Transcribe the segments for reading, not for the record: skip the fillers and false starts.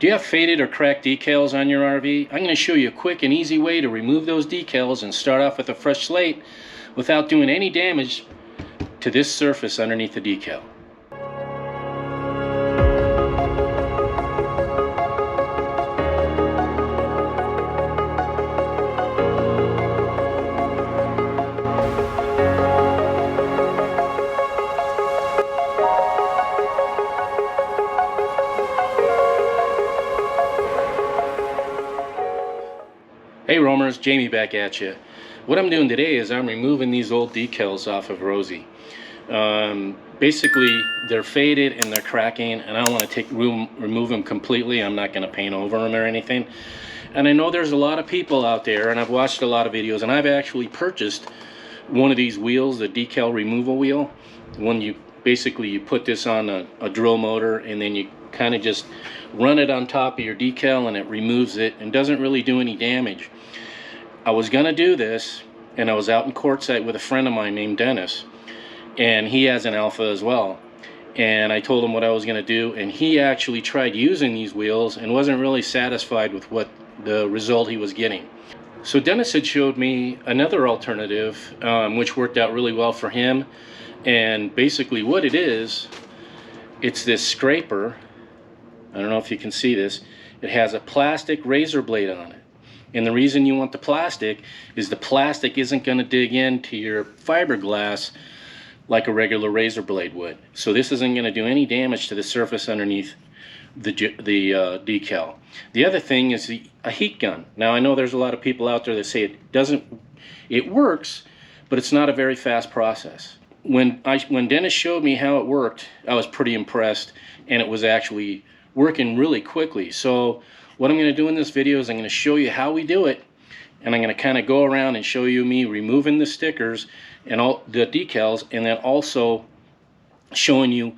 Do you have faded or cracked decals on your RV? I'm going to show you a quick and easy way to remove those decals and start off with a fresh slate without doing any damage to this surface underneath the decal. Hey roamers, Jamie back at you. What I'm doing today is I'm removing these old decals off of Rosie. Basically they're faded and they're cracking, and I don't want to remove them completely. I'm not going to paint over them or anything. And I know there's a lot of people out there, and I've watched a lot of videos, and I've actually purchased one of these wheels, the decal removal wheel. When you put this on a drill motor, and then you kind of just run it on top of your decal and it removes it and doesn't really do any damage. I was gonna do this, and I was out in Quartzsite with a friend of mine named Dennis, and he has an Alfa as well, and I told him what I was gonna do, and he actually tried using these wheels and wasn't really satisfied with what the result he was getting. So Dennis had showed me another alternative, which worked out really well for him. And basically what it is, it's this scraper. I don't know if you can see this. It has a plastic razor blade on it. And the reason you want the plastic is the plastic isn't going to dig into your fiberglass like a regular razor blade would. So this isn't going to do any damage to the surface underneath the decal. The other thing is a heat gun. Now I know there's a lot of people out there that say it works, but it's not a very fast process. When Dennis showed me how it worked, I was pretty impressed, and it was actually working really quickly. So what I'm going to do in this video is I'm going to show you how we do it, and I'm going to kind of go around and show you me removing the stickers and all the decals, and then also showing you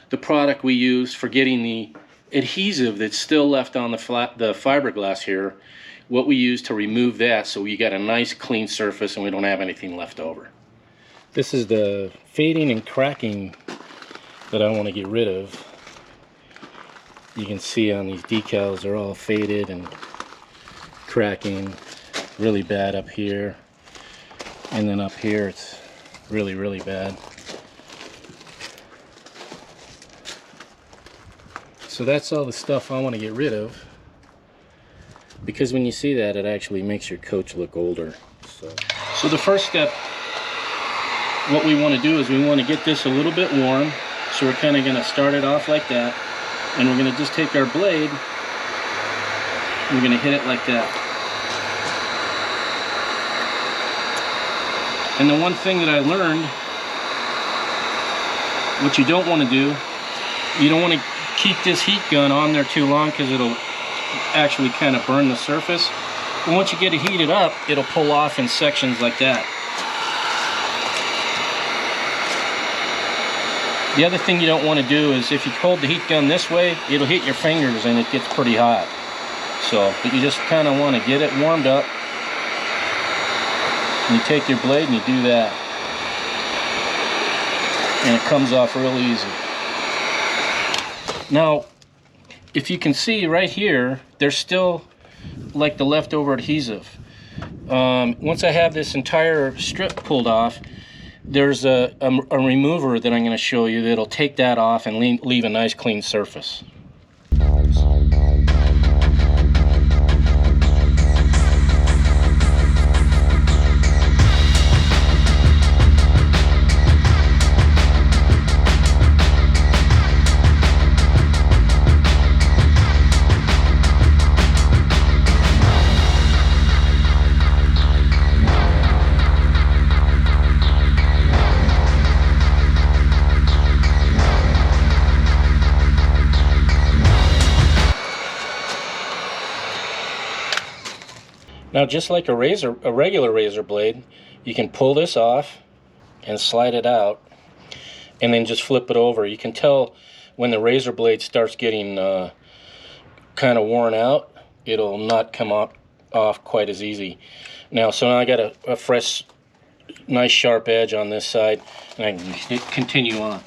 the product we use for getting the adhesive that's still left on the fiberglass here, what we use to remove that, so we got a nice clean surface and we don't have anything left over. This is the fading and cracking that I want to get rid of. You can see on these decals they're all faded and cracking really bad up here, and then up here it's really, really bad. So that's all the stuff I want to get rid of, because when you see that, it actually makes your coach look older. So the first step, what we want to do is we want to get this a little bit warm. So we're kind of going to start it off like that, and we're going to just take our blade and we're going to hit it like that. And the one thing that I learned, what you don't want to do, you don't want to keep this heat gun on there too long, because it'll actually kind of burn the surface. And once you get it heated up, it'll pull off in sections like that. The other thing you don't want to do is, if you hold the heat gun this way, it'll hit your fingers and it gets pretty hot. So, but you just kind of want to get it warmed up. And you take your blade and you do that, and it comes off real easy. Now, if you can see right here, there's still like the leftover adhesive. Once I have this entire strip pulled off, there's a remover that I'm going to show you that'll take that off and leave a nice clean surface. Now, just like a regular razor blade, you can pull this off and slide it out, and then just flip it over. You can tell when the razor blade starts getting kind of worn out, it'll not come off quite as easy. Now, so now I got a fresh, nice sharp edge on this side, and I can continue on.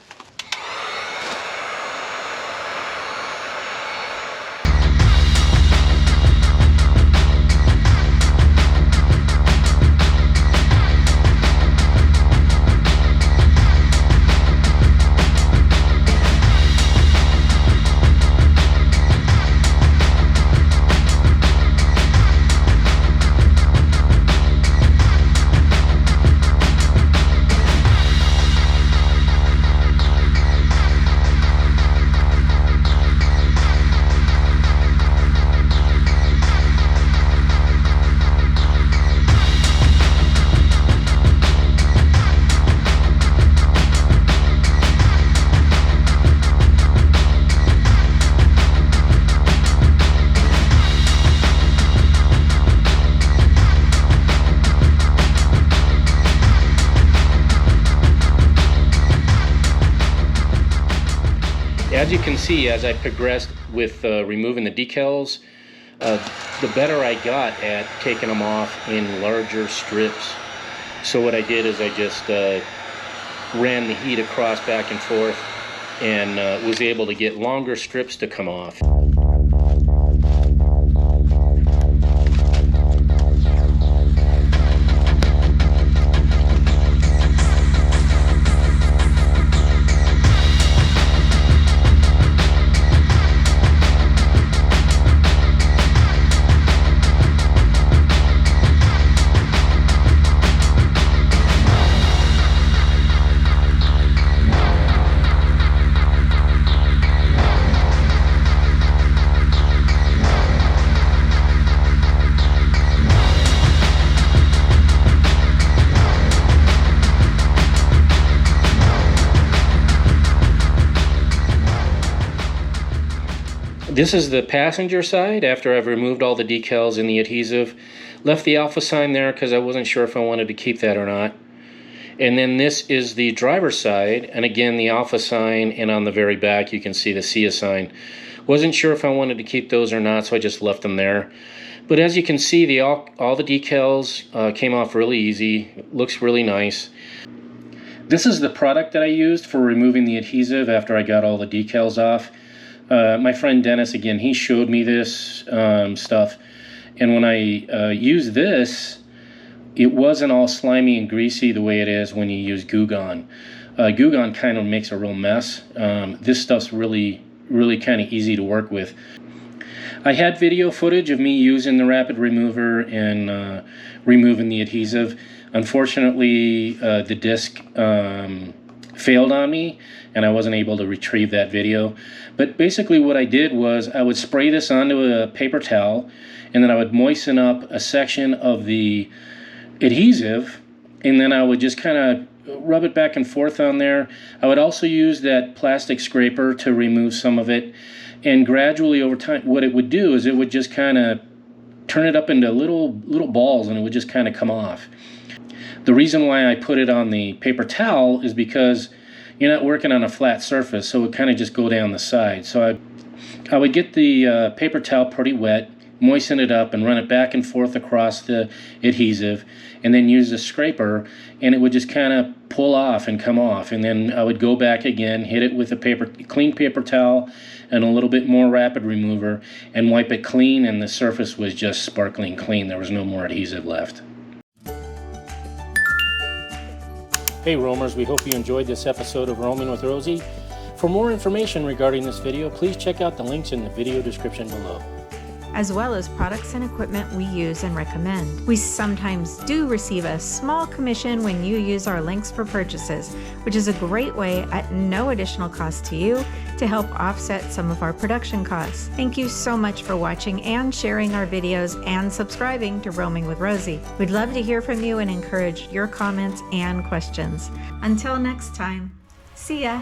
as you can see, as I progressed with removing the decals, the better I got at taking them off in larger strips. So what I did is I just ran the heat across back and forth and was able to get longer strips to come off. This is the passenger side after I've removed all the decals and the adhesive. Left the Alfa sign there because I wasn't sure if I wanted to keep that or not. And then this is the driver's side, and again the Alfa sign, and on the very back you can see the SIA sign. Wasn't sure if I wanted to keep those or not, so I just left them there. But as you can see, all the decals came off really easy. Looks really nice. This is the product that I used for removing the adhesive after I got all the decals off. My friend Dennis, again, he showed me this stuff, and when I used this, it wasn't all slimy and greasy the way it is when you use Goo Gone. Goo Gone kind of makes a real mess. This stuff's really kind of easy to work with. I had video footage of me using the rapid remover and removing the adhesive. Unfortunately, the disc failed on me, and I wasn't able to retrieve that video. But basically what I did was I would spray this onto a paper towel, and then I would moisten up a section of the adhesive, and then I would just kind of rub it back and forth on there. I would also use that plastic scraper to remove some of it, and gradually over time what it would do is it would just kind of turn it up into little balls, and it would just kind of come off. The reason why I put it on the paper towel is because you're not working on a flat surface, so it would kind of just go down the side. So I would get the paper towel pretty wet, moisten it up, and run it back and forth across the adhesive, and then use a scraper, and it would just kind of pull off and come off. And then I would go back again, hit it with a clean paper towel and a little bit more rapid remover, and wipe it clean, and the surface was just sparkling clean. There was no more adhesive left. Hey roamers, we hope you enjoyed this episode of Roaming with Rosie. For more information regarding this video, please check out the links in the video description below, as well as products and equipment we use and recommend. We sometimes do receive a small commission when you use our links for purchases, which is a great way at no additional cost to you to help offset some of our production costs. Thank you so much for watching and sharing our videos and subscribing to Roaming with Rosie. We'd love to hear from you and encourage your comments and questions. Until next time, see ya.